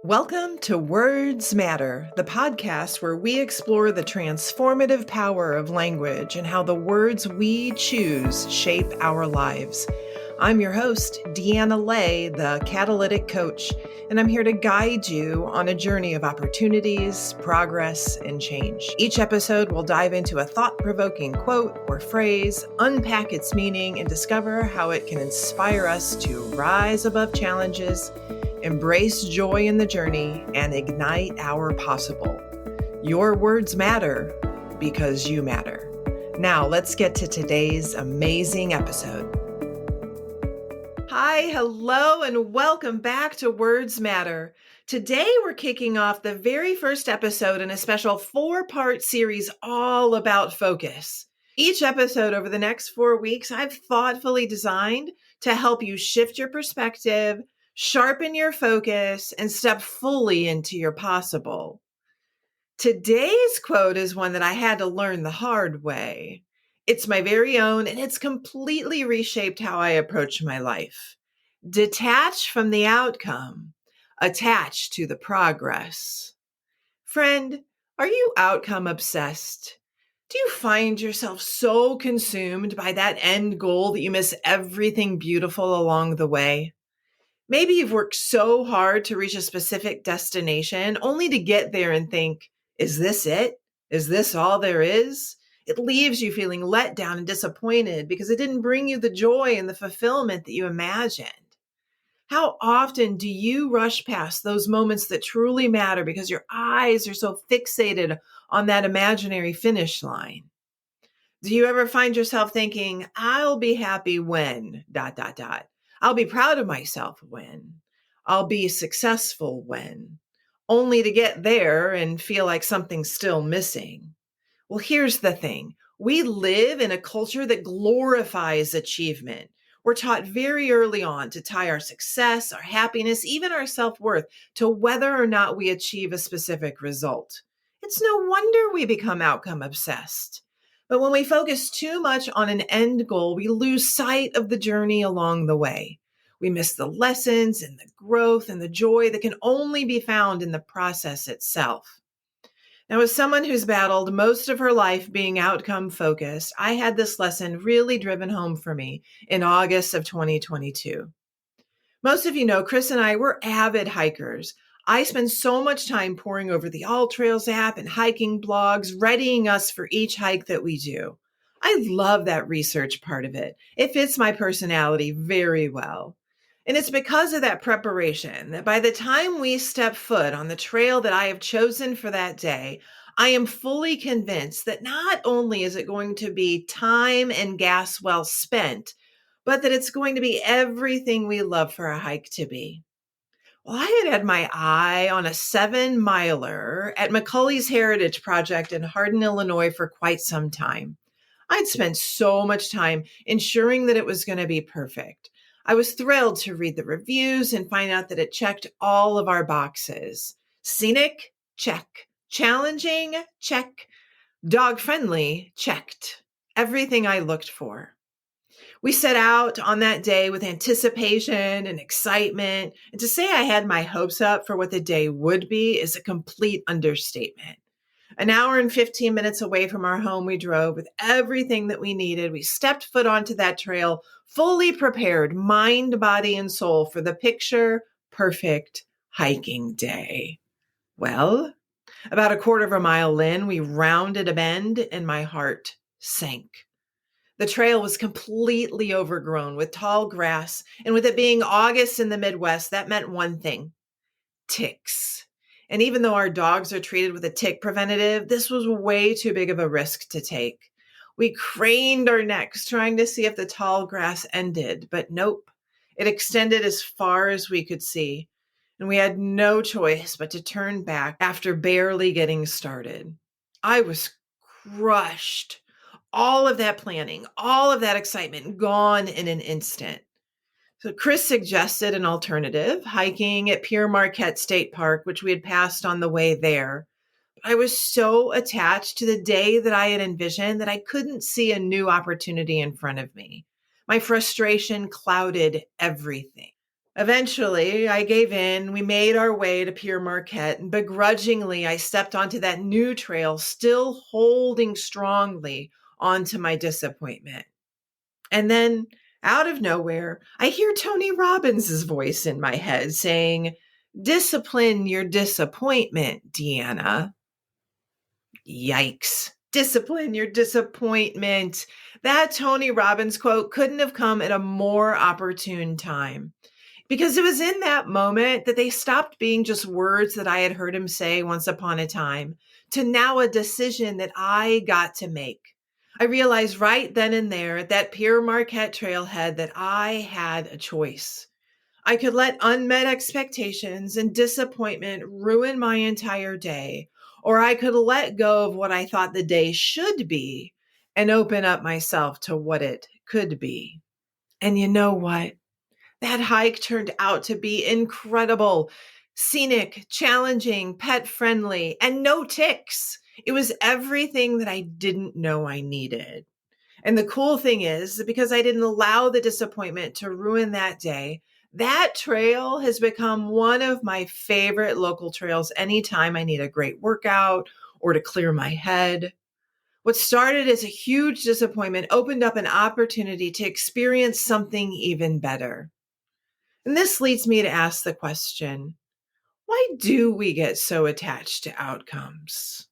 Welcome to Words Matter, the podcast where we explore the transformative power of language and how the words we choose shape our lives. I'm your host, Deanna Ley, the Catalytic Coach, and I'm here to guide you on a journey of opportunities, progress, and change. Each episode will dive into a thought-provoking quote or phrase, unpack its meaning, and discover how it can inspire us to rise above challenges, embrace joy in the journey, and ignite our possible. Your words matter because you matter. Now, let's get to today's amazing episode. Hi, hello, and welcome back to Words Matter. Today, we're kicking off the very first episode in a special 4-part series all about focus. Each episode over the next 4 weeks, I've thoughtfully designed to help you shift your perspective, sharpen your focus, and step fully into your possible. Today's quote is one that I had to learn the hard way. It's my very own, and it's completely reshaped how I approach my life. Detach from the outcome, attach to the progress. Friend, are you outcome obsessed? Do you find yourself so consumed by that end goal that you miss everything beautiful along the way? Maybe you've worked so hard to reach a specific destination only to get there and think, is this it? Is this all there is? It leaves you feeling let down and disappointed because it didn't bring you the joy and the fulfillment that you imagined. How often do you rush past those moments that truly matter because your eyes are so fixated on that imaginary finish line? Do you ever find yourself thinking, I'll be happy when, ... I'll be proud of myself when, I'll be successful when, only to get there and feel like something's still missing? Well, here's the thing. We live in a culture that glorifies achievement. We're taught very early on to tie our success, our happiness, even our self-worth to whether or not we achieve a specific result. It's no wonder we become outcome obsessed. But when we focus too much on an end goal, we lose sight of the journey along the way. We miss the lessons and the growth and the joy that can only be found in the process itself. Now, as someone who's battled most of her life being outcome focused, I had this lesson really driven home for me in August of 2022. Most of you know, Chris and I were avid hikers. I spend so much time poring over the All Trails app and hiking blogs, readying us for each hike that we do. I love that research part of it. It fits my personality very well. And it's because of that preparation that by the time we step foot on the trail that I have chosen for that day, I am fully convinced that not only is it going to be time and gas well spent, but that it's going to be everything we love for a hike to be. Well, I had my eye on a 7-miler at McCully's Heritage Project in Hardin, Illinois for quite some time. I'd spent so much time ensuring that it was going to be perfect. I was thrilled to read the reviews and find out that it checked all of our boxes. Scenic? Check. Challenging? Check. Dog-friendly? Checked. Everything I looked for. We set out on that day with anticipation and excitement, and to say I had my hopes up for what the day would be is a complete understatement. An hour and 15 minutes away from our home, we drove with everything that we needed. We stepped foot onto that trail, fully prepared, mind, body, and soul for the picture-perfect hiking day. Well, about a quarter of a mile in, we rounded a bend and my heart sank. The trail was completely overgrown with tall grass, and with it being August in the Midwest, that meant one thing: ticks. And even though our dogs are treated with a tick preventative, this was way too big of a risk to take. We craned our necks trying to see if the tall grass ended, but nope. It extended as far as we could see, and we had no choice but to turn back after barely getting started. I was crushed. All of that planning, all of that excitement gone in an instant. So Chris suggested an alternative, hiking at Pere Marquette State Park, which we had passed on the way there. But I was so attached to the day that I had envisioned that I couldn't see a new opportunity in front of me. My frustration clouded everything. Eventually, I gave in. We made our way to Pure Marquette, and begrudgingly, I stepped onto that new trail, still holding strongly onto my disappointment. And then, out of nowhere, I hear Tony Robbins' voice in my head saying, "Discipline your disappointment, Deanna." Yikes. Discipline your disappointment. That Tony Robbins quote couldn't have come at a more opportune time. Because it was in that moment that they stopped being just words that I had heard him say once upon a time to now a decision that I got to make. I realized right then and there at that Pierre Marquette trailhead that I had a choice. I could let unmet expectations and disappointment ruin my entire day, or I could let go of what I thought the day should be and open up myself to what it could be. And you know what? That hike turned out to be incredible, scenic, challenging, pet friendly, and no ticks. It was everything that I didn't know I needed. And the cool thing is that because I didn't allow the disappointment to ruin that day, that trail has become one of my favorite local trails anytime I need a great workout or to clear my head. What started as a huge disappointment opened up an opportunity to experience something even better. And this leads me to ask the question, why do we get so attached to outcomes?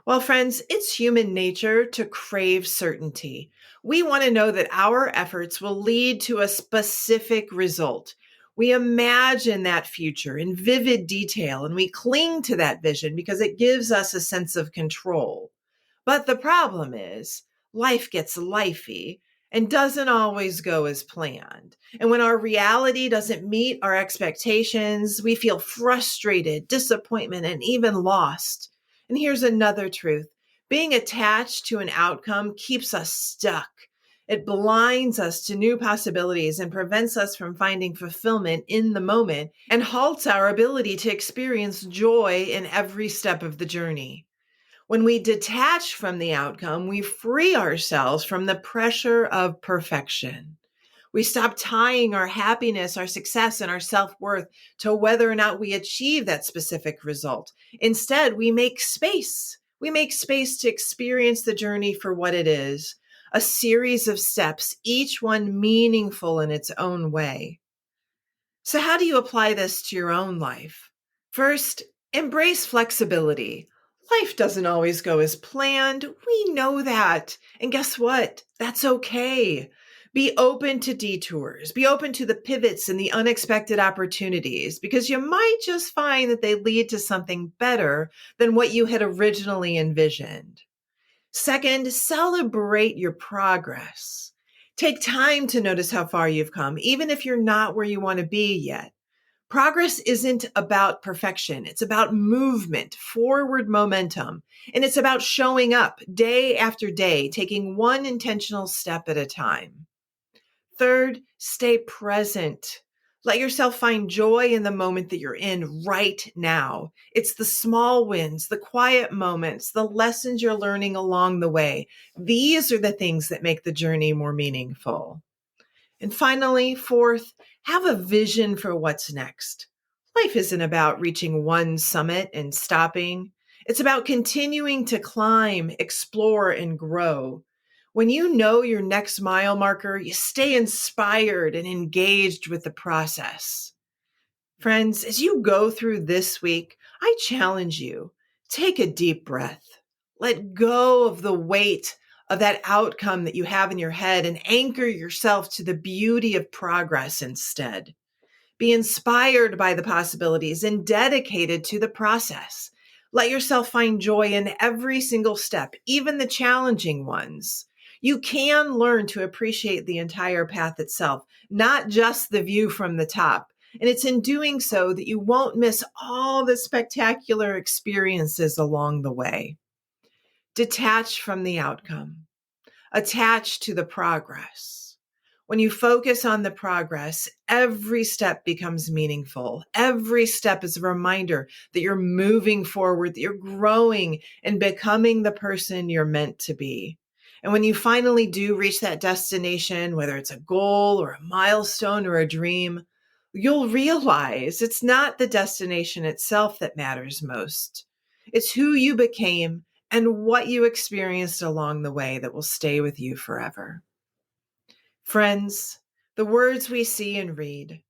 Well, friends, it's human nature to crave certainty. We want to know that our efforts will lead to a specific result. We imagine that future in vivid detail and we cling to that vision because it gives us a sense of control. But the problem is, life gets lifey and doesn't always go as planned. And when our reality doesn't meet our expectations, we feel frustrated, disappointment, and even lost. And here's another truth. Being attached to an outcome keeps us stuck. It blinds us to new possibilities and prevents us from finding fulfillment in the moment and halts our ability to experience joy in every step of the journey. When we detach from the outcome, we free ourselves from the pressure of perfection. We stop tying our happiness, our success, and our self-worth to whether or not we achieve that specific result. Instead, we make space. We make space to experience the journey for what it is, a series of steps, each one meaningful in its own way. So how do you apply this to your own life? First, embrace flexibility. Life doesn't always go as planned. We know that. And guess what? That's okay. Be open to detours. Be open to the pivots and the unexpected opportunities because you might just find that they lead to something better than what you had originally envisioned. Second, celebrate your progress. Take time to notice how far you've come, even if you're not where you want to be yet. Progress isn't about perfection. It's about movement, forward momentum, and it's about showing up day after day, taking one intentional step at a time. Third, stay present. Let yourself find joy in the moment that you're in right now. It's the small wins, the quiet moments, the lessons you're learning along the way. These are the things that make the journey more meaningful. And finally, fourth, have a vision for what's next. Life isn't about reaching one summit and stopping. It's about continuing to climb, explore, and grow. When you know your next mile marker, you stay inspired and engaged with the process. Friends, as you go through this week, I challenge you, take a deep breath. Let go of the weight of that outcome that you have in your head and anchor yourself to the beauty of progress instead. Be inspired by the possibilities and dedicated to the process. Let yourself find joy in every single step, even the challenging ones. You can learn to appreciate the entire path itself, not just the view from the top. And it's in doing so that you won't miss all the spectacular experiences along the way. Detach from the outcome. Attach to the progress. When you focus on the progress, every step becomes meaningful. Every step is a reminder that you're moving forward, that you're growing and becoming the person you're meant to be. And when you finally do reach that destination, whether it's a goal or a milestone or a dream, you'll realize it's not the destination itself that matters most. It's who you became and what you experienced along the way that will stay with you forever. Friends, the words we see and read,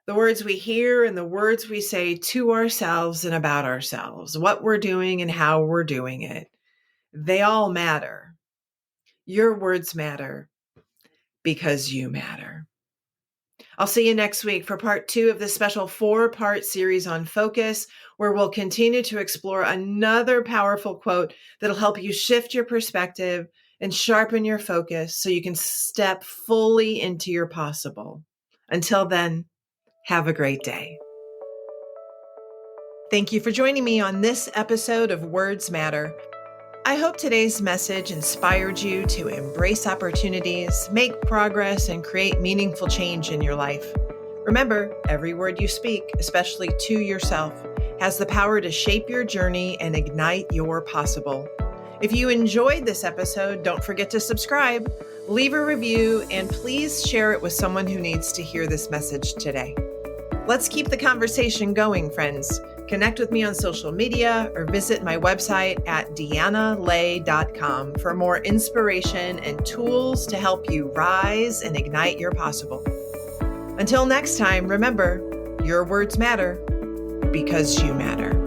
the words we hear and the words we say to ourselves and about ourselves, what we're doing and how we're doing it, they all matter. Your words matter because you matter. I'll see you next week for part 2 of this special 4-part series on focus, where we'll continue to explore another powerful quote that'll help you shift your perspective and sharpen your focus so you can step fully into your possible. Until then, have a great day. Thank you for joining me on this episode of Words Matter. I hope today's message inspired you to embrace opportunities, make progress, and create meaningful change in your life. Remember, every word you speak, especially to yourself, has the power to shape your journey and ignite your possible. If you enjoyed this episode, don't forget to subscribe, leave a review, and please share it with someone who needs to hear this message today. Let's keep the conversation going, friends. Connect with me on social media or visit my website at deannaley.com for more inspiration and tools to help you rise and ignite your possible. Until next time, remember, your words matter because you matter.